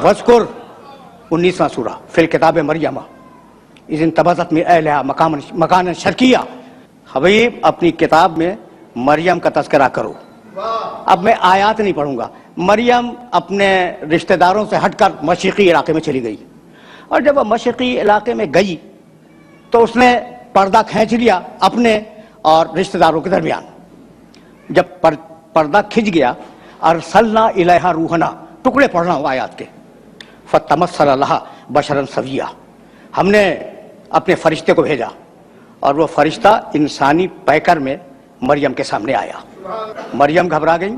وذکر 19واں سورہ فی الکتاب مریم اذ انتبذت من اہلہا مکانا شرقیہ. حبیب اپنی کتاب میں مریم کا تذکرہ کرو. اب میں آیات نہیں پڑھوں گا. مریم اپنے رشتہ داروں سے ہٹ کر مشرقی علاقے میں چلی گئی، اور جب وہ مشرقی علاقے میں گئی تو اس نے پردہ کھینچ لیا اپنے اور رشتہ داروں کے درمیان. جب پردہ کھنچ گیا، ارسلنا الیہا روحنا، ٹکڑے پڑھ رہا ہوں آیات کے، فتمثل لہا بشرا سویا، ہم نے اپنے فرشتے کو بھیجا اور وہ فرشتہ انسانی پیکر میں مریم کے سامنے آیا. مریم گھبرا گئی،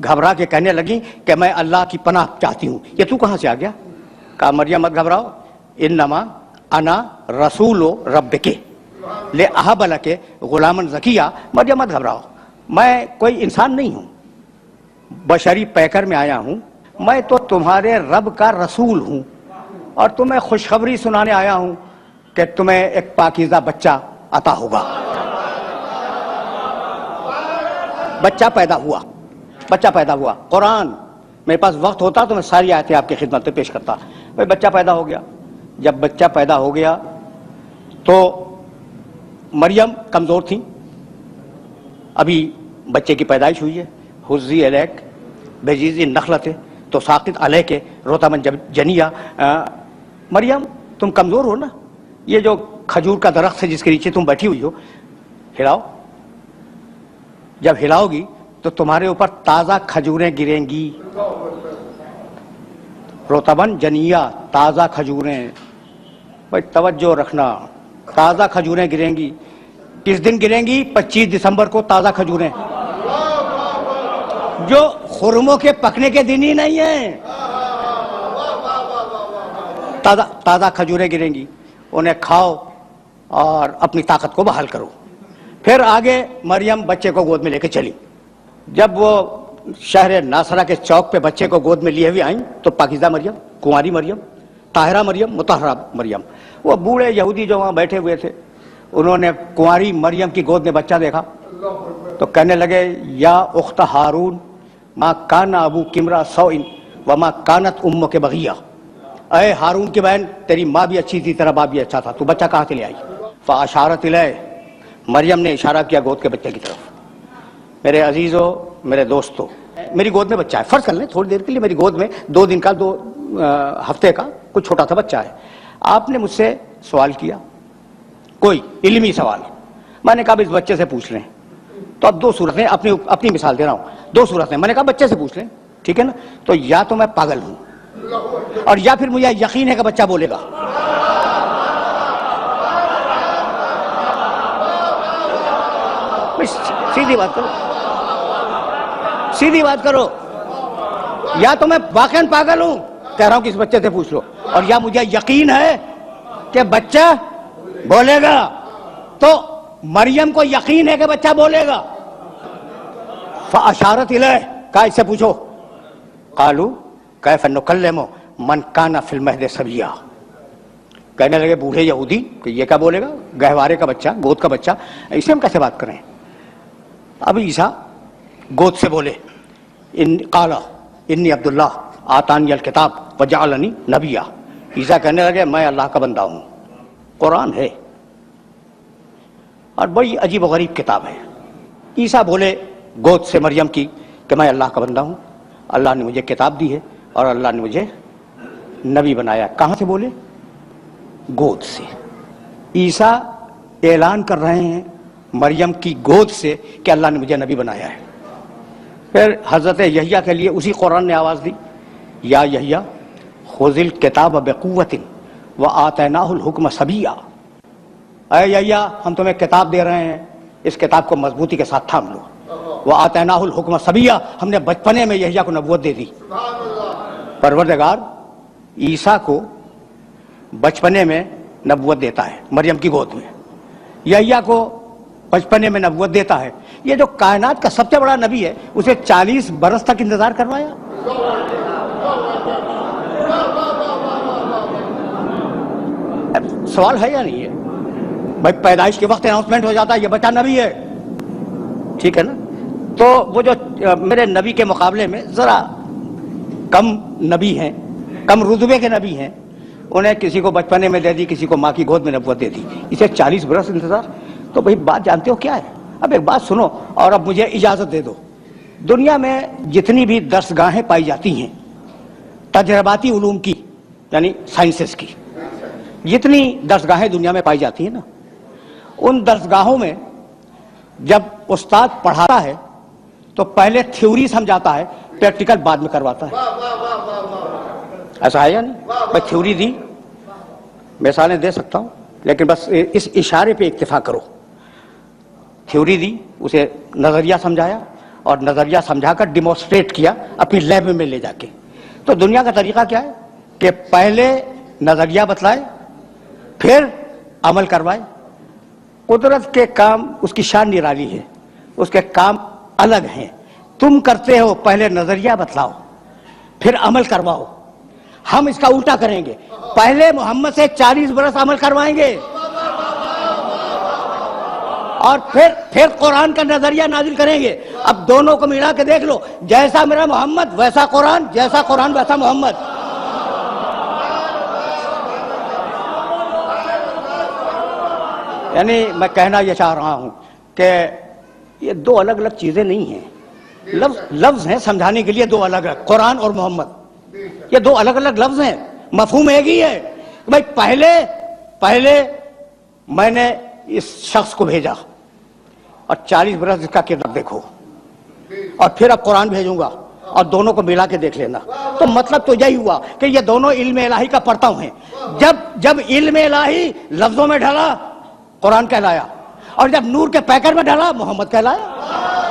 گھبرا کے کہنے لگی کہ میں اللہ کی پناہ چاہتی ہوں. یہ تو کہاں سے آ گیا؟ کہا مریم مت گھبراؤ، انما انا رسول ربک لأہب لک غلاما زکیہ. مریم مت گھبراؤ، میں کوئی انسان نہیں ہوں، بشری پیکر میں آیا ہوں، میں تو تمہارے رب کا رسول ہوں اور تمہیں خوشخبری سنانے آیا ہوں کہ تمہیں ایک پاکیزہ بچہ عطا ہوگا. بچہ پیدا ہوا، بچہ پیدا ہوا. قرآن میرے پاس وقت ہوتا تو میں ساری آیتیں آپ کی خدمت میں پیش کرتا. بھائی بچہ پیدا ہو گیا. جب بچہ پیدا ہو گیا تو مریم کمزور تھیں، ابھی بچے کی پیدائش ہوئی ہے. حزی الیک بجیز النخلۃ تساقط علیک رطبا جنیہ. مریم تم کمزور ہو نا، یہ جو کھجور کا درخت ہے جس کے نیچے تم بیٹھی ہوئی ہو، ہلاؤ. جب ہلاؤ گی تو تمہارے اوپر تازہ کھجوریں گریں گی. رطبا جنیہ، تازہ کھجوریں. بھائی توجہ رکھنا، تازہ کھجوریں گریں گی. کس دن گریں گی؟ 25 دسمبر کو تازہ کھجوریں، جو خرموں کے پکنے کے دن ہی نہیں ہیں. تازہ کھجوریں گریں گی، انہیں کھاؤ اور اپنی طاقت کو بحال کرو. پھر آگے مریم بچے کو گود میں لے کے چلی. جب وہ شہر ناصرہ کے چوک پہ بچے کو گود میں لیے ہوئے آئیں تو پاکیزہ مریم، کنواری مریم، طاہرہ مریم، مطہرہ مریم. وہ بوڑھے یہودی جو وہاں بیٹھے ہوئے تھے، انہوں نے کنواری مریم کی گود میں بچہ دیکھا تو کہنے لگے یا اخت ہارون ما کان ابوک امرأ سوء وما کانت امک بغیہ. اے ہارون کی بہن، تیری ماں بھی اچھی تھی، تیرا باپ بھی اچھا تھا، تو بچہ کہاں سے لے آئی؟ فاشارت الیہ، مریم نے اشارہ کیا گود کے بچے کی طرف. میرے عزیزو، میرے دوستو، میری گود میں بچہ ہے. فرض کر لیں تھوڑی دیر کے لیے میری گود میں 2 دن کا 2 ہفتے کا کوئی چھوٹا سا بچہ ہے. آپ نے مجھ سے سوال کیا، کوئی علمی سوال. میں نے کہا اس بچے سے پوچھ لیں. تو اب 2 صورتیں، اپنی مثال دے رہا ہوں، 2 صورتیں. میں نے کہا بچے سے پوچھ لیں، ٹھیک ہے نا؟ تو یا تو میں پاگل ہوں اور یا پھر مجھے یقین ہے کہ بچہ بولے گا. سیدھی بات کرو، سیدھی بات کرو. یا تو میں واقعاً پاگل ہوں، کہہ رہا ہوں کہ اس بچے سے پوچھ لو، اور یا مجھے یقین ہے کہ بچہ بولے گا. تو مریم کو یقین ہے کہ بچہ بولے گا. فاشارت الیہ، کہا اس سے پوچھو. قالوا کیف نکلم من کان فی المہد صبیا. کہنے لگے بوڑھے یہودی کہ یہ کیا بولے گا؟ گہوارے کا بچہ، گود کا بچہ، اسے ہم کیسے بات کریں؟ اب عیسیٰ گود سے بولے، قال انی عبداللہ آتانی الکتاب وجعلنی نبیا. عیسیٰ کہنے لگے میں اللہ کا بندہ ہوں. قرآن ہے اور بڑی عجیب و غریب کتاب ہے. عیسیٰ بولے گود سے مریم کی کہ میں اللہ کا بندہ ہوں، اللہ نے مجھے کتاب دی ہے اور اللہ نے مجھے نبی بنایا. کہاں سے بولے؟ گود سے. عیسیٰ اعلان کر رہے ہیں مریم کی گود سے کہ اللہ نے مجھے نبی بنایا ہے. پھر حضرت یحییٰ کے لیے اسی قرآن نے آواز دی، یا یحییٰ خذ الکتاب بقوۃ وآتیناہ الحکم صبیا. اے یحییٰ ہم تمہیں کتاب دے رہے ہیں، اس کتاب کو مضبوطی کے ساتھ تھام لو. وآتیناہ الحکم صبیا، ہم نے بچپنے میں یحییٰ کو نبوت دے دی. پروردگار عیسیٰ کو بچپنے میں نبوت دیتا ہے مریم کی گود میں، یحییٰ کو بچپنے میں نبوت دیتا ہے. یہ جو کائنات کا سب سے بڑا نبی ہے، اسے 40 برس تک انتظار کروایا. سوال ہے یا نہیں ہے؟ بھائی پیدائش کے وقت اناؤنسمنٹ ہو جاتا ہے یہ بچہ نبی ہے، ٹھیک ہے نا؟ تو وہ جو میرے نبی کے مقابلے میں ذرا کم نبی ہیں کم رتبے کے نبی ہیں، انہیں کسی کو بچپنے میں دے دی، کسی کو ماں کی گود میں نبوت دے دی، اسے 40 برس انتظار۔ تو بھئی بات جانتے ہو کیا ہے؟ اب ایک بات سنو اور اب مجھے اجازت دے دو۔ دنیا میں جتنی بھی درسگاہیں پائی جاتی ہیں تجرباتی علوم کی، یعنی سائنسز کی، جتنی درسگاہیں دنیا میں پائی جاتی ہیں نا، ان درسگاہوں میں جب استاد پڑھاتا ہے تو پہلے تھیوری سمجھاتا ہے، پریکٹیکل بعد میں کرواتا ہے۔ ایسا ہے یا نہیں؟ میں تھیوری دی، مثالیں دے سکتا ہوں لیکن بس اس اشارے پہ اکتفا کرو۔ تھیوری دی، اسے نظریہ سمجھایا اور نظریہ سمجھا کر ڈیمونسٹریٹ کیا اپنی لیب میں لے جا کے۔ تو دنیا کا طریقہ کیا ہے کہ پہلے نظریہ بتلائے پھر عمل کروائے۔ قدرت کے کام، اس کی شان نرالی ہے، اس کے کام الگ ہیں۔ تم کرتے ہو پہلے نظریہ بتلاؤ پھر عمل کرواؤ، ہم اس کا الٹا کریں گے، پہلے محمد سے 40 برس عمل کروائیں گے اور پھر قرآن کا نظریہ نازل کریں گے۔ اب دونوں کو ملا کے دیکھ لو، جیسا میرا محمد ویسا قرآن، جیسا قرآن ویسا محمد۔ یعنی میں کہنا یہ چاہ رہا ہوں کہ یہ دو الگ الگ چیزیں نہیں ہیں، لفظ ہیں سمجھانے کے لیے دو الگ الگ، قرآن اور محمد یہ دو الگ الگ لفظ ہیں، مفہوم ایک ہی ہے۔ بھائی پہلے میں نے اس شخص کو بھیجا اور 40 برس اس کا کردار دیکھو، اور پھر اب قرآن بھیجوں گا اور دونوں کو ملا کے دیکھ لینا۔ تو مطلب تو یہی ہوا کہ یہ دونوں علم الہی کا پرتو ہیں۔ جب علم الہی لفظوں میں ڈھلا قرآن کہلایا، اور جب نور کے پیکر میں ڈھلا محمد کہلایا۔